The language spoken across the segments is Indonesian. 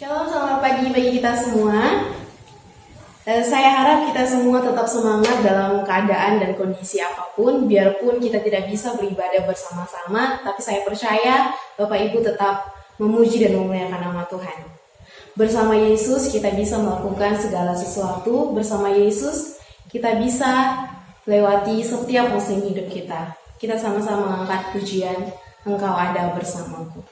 Shalom, selamat pagi bagi kita semua. Saya harap kita semua tetap semangat dalam keadaan dan kondisi apapun, biarpun kita tidak bisa beribadah bersama-sama, tapi saya percaya Bapak Ibu tetap memuji dan memuliakan nama Tuhan. Bersama Yesus kita bisa melakukan segala sesuatu, bersama Yesus kita bisa lewati setiap musim hidup kita. Kita sama-sama mengangkat pujian, Engkau ada bersamaku.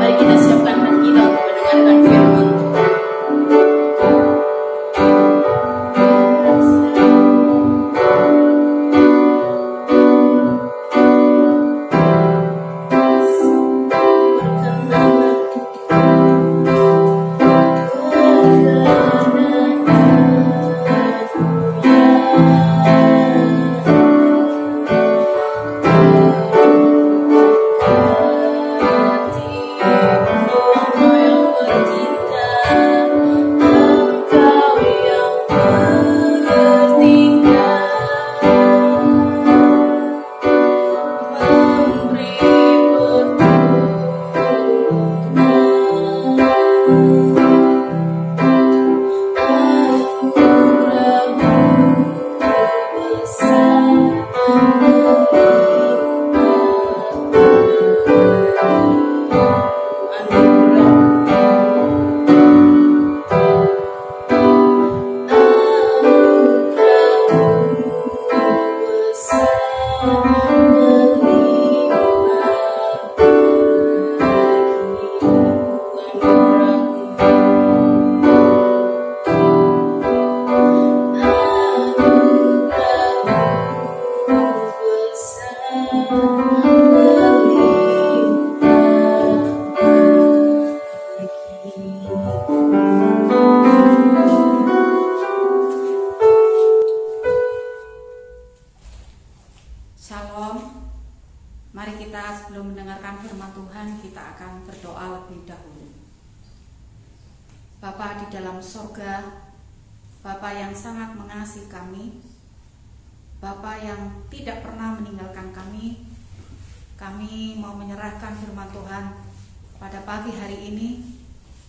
Mari kita siapkan hati kita untuk mendengarkan firman Tuhan. kita akan berdoa lebih dahulu. Bapa di dalam sorga, Bapa yang sangat mengasihi kami, Bapa yang tidak pernah meninggalkan kami mau menyerahkan firman Tuhan pada pagi hari ini.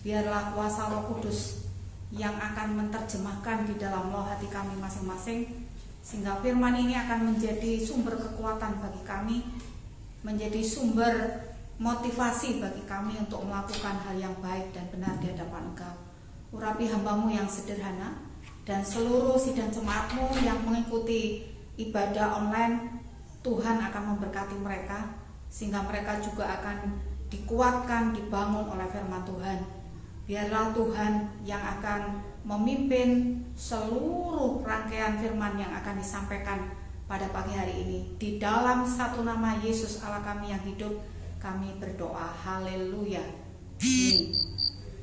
Biarlah kuasa Roh Kudus yang akan menerjemahkan di dalam loh hati kami masing-masing, sehingga firman ini akan menjadi sumber kekuatan bagi kami, menjadi sumber motivasi bagi kami untuk melakukan hal yang baik dan benar di hadapan Engkau. Urapi hamba-Mu yang sederhana dan seluruh sidang jemaat-Mu yang mengikuti ibadah online. Tuhan akan memberkati mereka, sehingga mereka juga akan dikuatkan, dibangun oleh firman Tuhan. Biarlah Tuhan yang akan memimpin seluruh rangkaian firman yang akan disampaikan pada pagi hari ini. Di dalam satu nama Yesus Allah kami yang hidup, kami berdoa. Haleluya.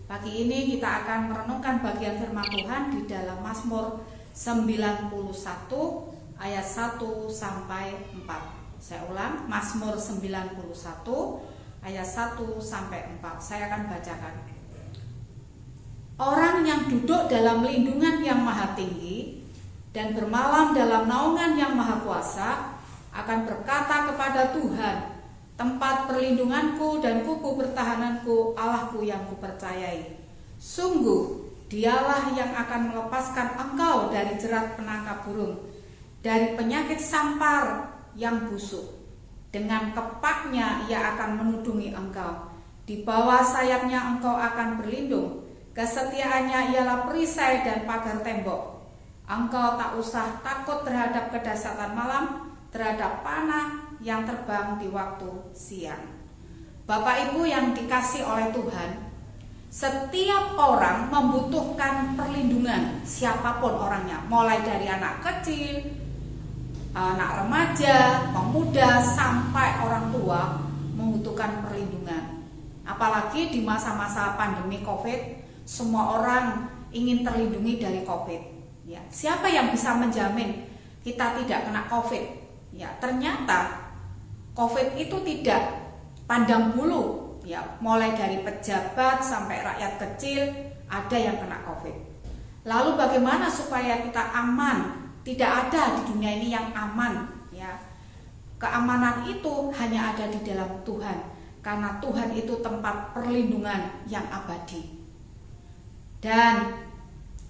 Pagi ini kita akan merenungkan bagian firman Tuhan di dalam Mazmur 91 ayat 1 sampai 4. Saya ulang, Mazmur 91 ayat 1 sampai 4. Saya akan bacakan. Orang yang duduk dalam lindungan yang maha tinggi dan bermalam dalam naungan yang maha kuasa akan berkata kepada Tuhan, tempat perlindunganku dan kuku pertahananku, Allahku yang kupercayai. Sungguh, Dialah yang akan melepaskan engkau dari jerat penangkap burung, dari penyakit sampar yang busuk. Dengan kepaknya ia akan menudungi engkau. Di bawah sayapnya engkau akan berlindung. Kesetiaannya ialah perisai dan pagar tembok. Engkau tak usah takut terhadap kedahsyatan malam, terhadap panah yang terbang di waktu siang. Bapak Ibu yang dikasih oleh Tuhan, setiap orang membutuhkan perlindungan, siapapun orangnya, mulai dari anak kecil, anak remaja, pemuda, sampai orang tua membutuhkan perlindungan. Apalagi di masa-masa pandemi COVID, semua orang ingin terlindungi dari COVID. Ya, siapa yang bisa menjamin kita tidak kena COVID? Ya, ternyata COVID itu tidak pandang bulu. Ya, mulai dari pejabat sampai rakyat kecil ada yang kena COVID. Lalu bagaimana supaya kita aman? Tidak ada di dunia ini yang aman. Ya, keamanan itu hanya ada di dalam Tuhan, karena Tuhan itu tempat perlindungan yang abadi. Dan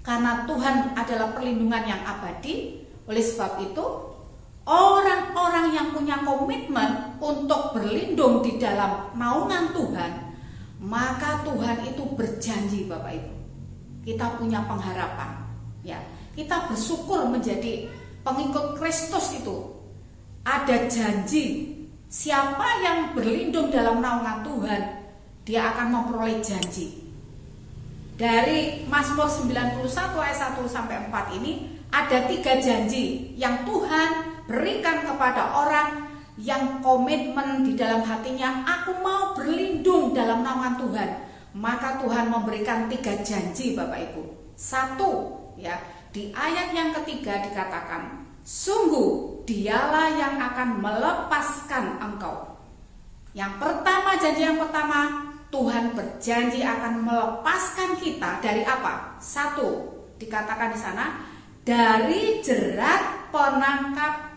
karena Tuhan adalah perlindungan yang abadi, oleh sebab itu orang-orang yang punya komitmen untuk berlindung di dalam naungan Tuhan, maka Tuhan itu berjanji, Bapak Ibu. Kita punya pengharapan. Ya, kita bersyukur menjadi pengikut Kristus itu. Ada janji, siapa yang berlindung dalam naungan Tuhan, dia akan memperoleh janji. Dari Mazmur 91 ayat 1 sampai 4 ini ada 3 janji yang Tuhan berikan kepada orang yang komitmen di dalam hatinya, aku mau berlindung dalam naungan Tuhan. Maka Tuhan memberikan 3 janji, Bapak Ibu. 1, ya, di ayat yang ketiga dikatakan, sungguh Dialah yang akan melepaskan engkau. Yang pertama, janji yang pertama, Tuhan berjanji akan melepaskan kita dari apa? 1, dikatakan di sana, dari jerat penangkap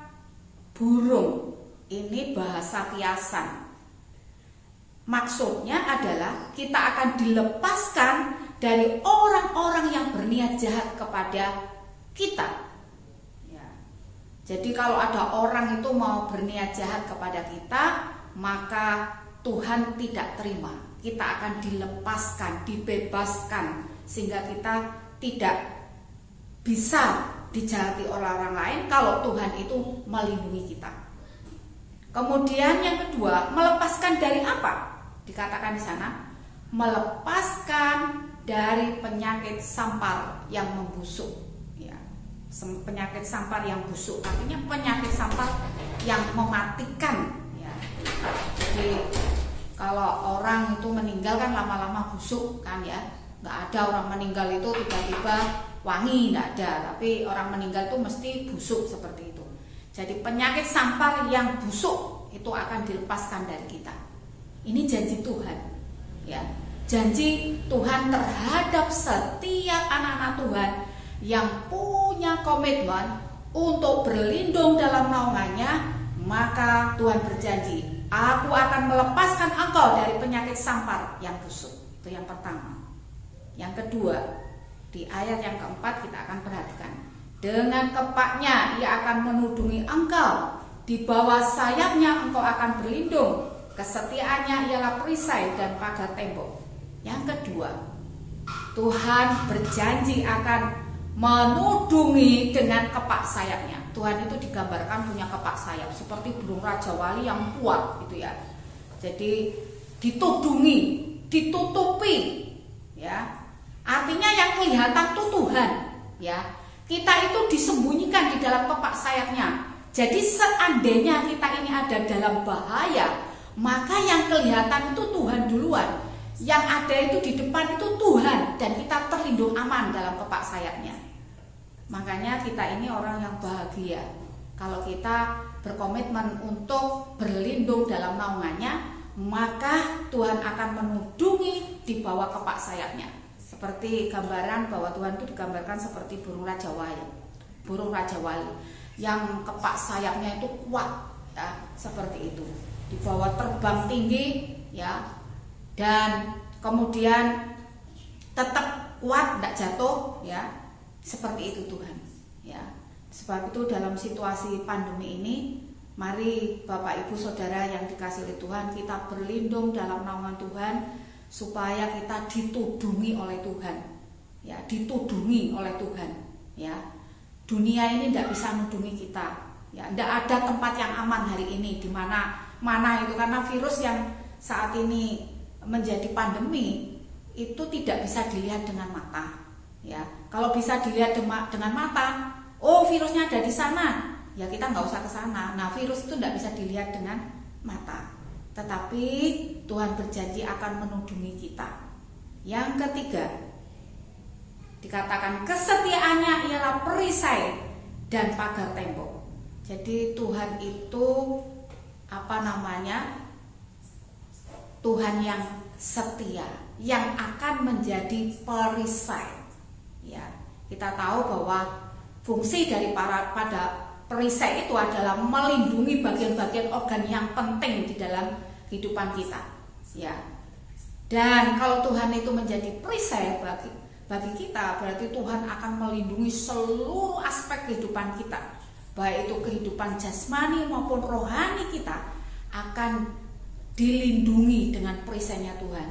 burung. Ini bahasa kiasan. Maksudnya adalah kita akan dilepaskan dari orang-orang yang berniat jahat kepada kita. Ya. Jadi kalau ada orang itu mau berniat jahat kepada kita, maka Tuhan tidak terima. Kita akan dilepaskan, dibebaskan, sehingga kita tidak bisa dijahati oleh orang lain kalau Tuhan itu melindungi kita. Kemudian yang kedua, melepaskan dari apa? Dikatakan di sana, melepaskan dari penyakit sampar yang membusuk. Ya, penyakit sampar yang busuk, artinya penyakit sampar yang mematikan. Ya. Jadi kalau orang itu meninggal kan lama-lama busuk kan ya. Nggak ada orang meninggal itu tiba-tiba wangi, nggak ada. Tapi orang meninggal itu mesti busuk seperti itu. Jadi penyakit sampar yang busuk itu akan dilepaskan dari kita. Ini janji Tuhan, ya. Janji Tuhan terhadap setiap anak-anak Tuhan yang punya komitmen untuk berlindung dalam naungannya. Maka Tuhan berjanji, aku akan melepaskan engkau dari penyakit sampar yang busuk. Itu yang pertama. Yang kedua, di ayat yang keempat kita akan perhatikan, dengan kepaknya ia akan menudungi engkau, di bawah sayapnya engkau akan berlindung, kesetiaannya ialah perisai dan pagar tembok. Yang kedua, Tuhan berjanji akan menudungi dengan kepak sayapnya. Tuhan itu digambarkan punya kepak sayap seperti burung raja wali yang kuat gitu ya. Jadi ditudungi, ditutupi, ya. Artinya yang kelihatan itu Tuhan, ya. Kita itu disembunyikan di dalam kepak sayapnya. Jadi seandainya kita ini ada dalam bahaya, maka yang kelihatan itu Tuhan duluan. Yang ada itu di depan itu Tuhan, dan kita terlindung aman dalam kepak sayapnya. Makanya kita ini orang yang bahagia kalau kita berkomitmen untuk berlindung dalam naungannya, maka Tuhan akan menudungi di bawah kepak sayapnya. Seperti gambaran bahwa Tuhan itu digambarkan seperti burung raja wali. Burung raja wali yang kepak sayapnya itu kuat, ya, seperti itu. Dibawa terbang tinggi, ya, dan kemudian tetap kuat, tidak jatuh, ya. Seperti itu Tuhan, ya. Sebab itu dalam situasi pandemi ini, mari Bapak Ibu Saudara yang dikasihi oleh Tuhan, kita berlindung dalam naungan Tuhan supaya kita ditudungi oleh Tuhan, ya, ditudungi oleh Tuhan, ya. Dunia ini tidak bisa menudungi kita, ya. Tidak ada tempat yang aman hari ini di mana itu, karena virus yang saat ini menjadi pandemi itu tidak bisa dilihat dengan mata, ya. Kalau bisa dilihat dengan mata, oh virusnya ada di sana, ya kita nggak usah ke sana. Nah, virus itu tidak bisa dilihat dengan mata, tetapi Tuhan berjanji akan menudungi kita. Yang ketiga, dikatakan kesetiaannya ialah perisai dan pagar tembok. Jadi Tuhan itu Tuhan yang setia, yang akan menjadi perisai. Ya, kita tahu bahwa fungsi pada perisai itu adalah melindungi bagian-bagian organ yang penting di dalam kehidupan kita, ya. Dan kalau Tuhan itu menjadi perisai bagi kita, berarti Tuhan akan melindungi seluruh aspek kehidupan kita, baik itu kehidupan jasmani maupun rohani kita akan dilindungi dengan perisainya Tuhan.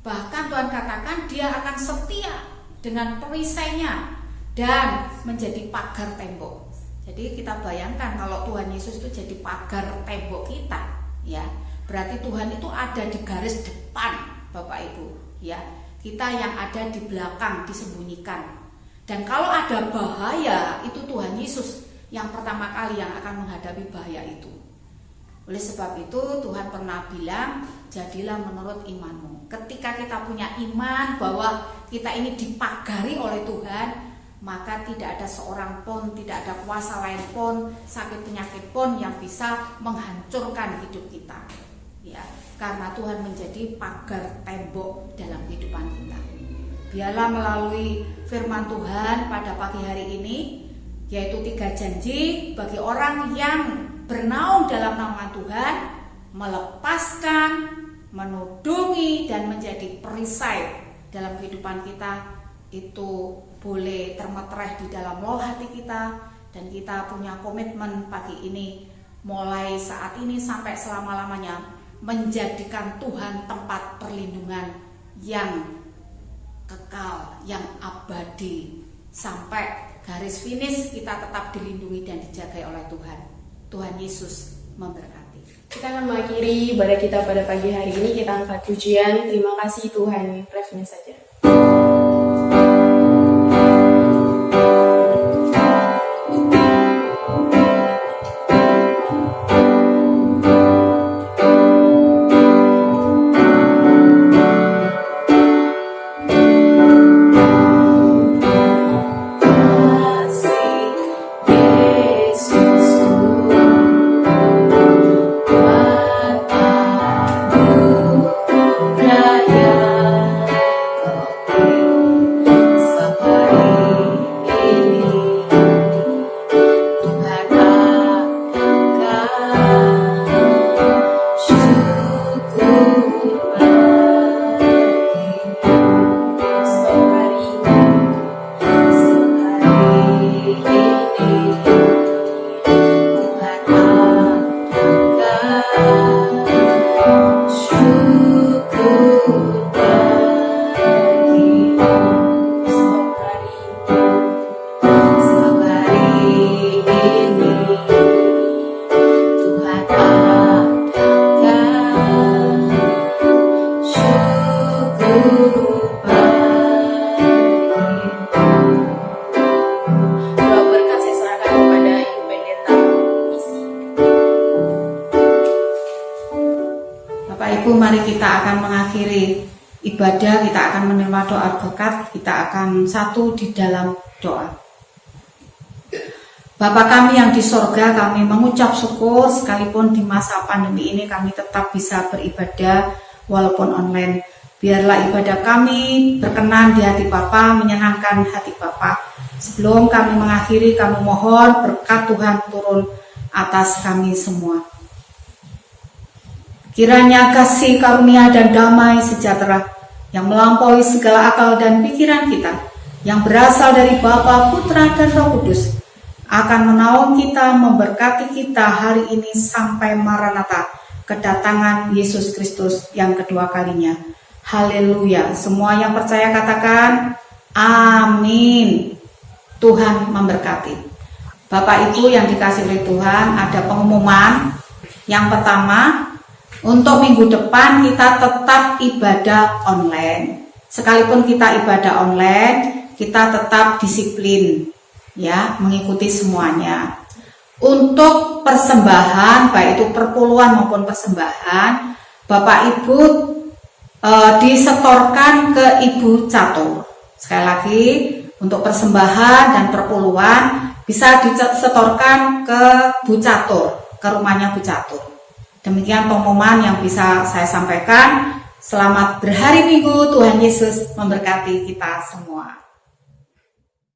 Bahkan Tuhan katakan Dia akan setia dengan perisainya dan menjadi pagar tembok. Jadi kita bayangkan kalau Tuhan Yesus itu jadi pagar tembok kita, ya. Berarti Tuhan itu ada di garis depan, Bapak Ibu, ya. Kita yang ada di belakang disembunyikan. Dan kalau ada bahaya, itu Tuhan Yesus yang pertama kali yang akan menghadapi bahaya itu. Oleh sebab itu Tuhan pernah bilang, jadilah menurut imanmu. Ketika kita punya iman bahwa kita ini dipagari oleh Tuhan, maka tidak ada seorang pun, tidak ada kuasa lain pun, sakit penyakit pun yang bisa menghancurkan hidup kita, ya. Karena Tuhan menjadi pagar tembok dalam kehidupan kita. Biarlah melalui firman Tuhan pada pagi hari ini, yaitu 3 janji bagi orang yang bernaung dalam naungan Tuhan, melepaskan, menudungi, dan menjadi perisai dalam kehidupan kita, itu boleh termeterah di dalam loh hati kita, dan kita punya komitmen pagi ini mulai saat ini sampai selama-lamanya menjadikan Tuhan tempat perlindungan yang kekal, yang abadi, sampai garis finish kita tetap dilindungi dan dijaga oleh Tuhan. Tuhan Yesus memberkati. Kita akan mengakhiri ibadah kita pada pagi hari ini. Kita angkat pujian. Terima kasih Tuhan. Refnya saja. You Doa berkat saya serahkan kepada Ibu Pendeta Misi. Bapak Ibu, mari kita akan mengakhiri ibadah, kita akan menerima doa berkat, kita akan satu di dalam doa. Bapa kami yang di sorga, kami mengucap syukur sekalipun di masa pandemi ini kami tetap bisa beribadah walaupun online. Biarlah ibadah kami berkenan di hati Bapa, menyenangkan hati Bapa. Sebelum kami mengakhiri, kami mohon berkat Tuhan turun atas kami semua. Kiranya kasih karunia dan damai sejahtera yang melampaui segala akal dan pikiran kita, yang berasal dari Bapa, Putra, dan Roh Kudus, akan menaungi kita, memberkati kita hari ini sampai Maranatha, kedatangan Yesus Kristus yang kedua kalinya. Haleluya. Semua yang percaya katakan amin. Tuhan memberkati. Bapak Ibu yang dikasihi oleh Tuhan, ada pengumuman. Yang pertama, untuk minggu depan kita tetap ibadah online. Sekalipun kita ibadah online, kita tetap disiplin ya, mengikuti semuanya. Untuk persembahan, baik itu perpuluhan maupun persembahan, Bapak Ibu disetorkan ke Ibu Catur. Sekali lagi, untuk persembahan dan perpuluhan bisa disetorkan ke Bu Catur, ke rumahnya Bu Catur. Demikian pengumuman yang bisa saya sampaikan. Selamat berhari Minggu, Tuhan Yesus memberkati kita semua.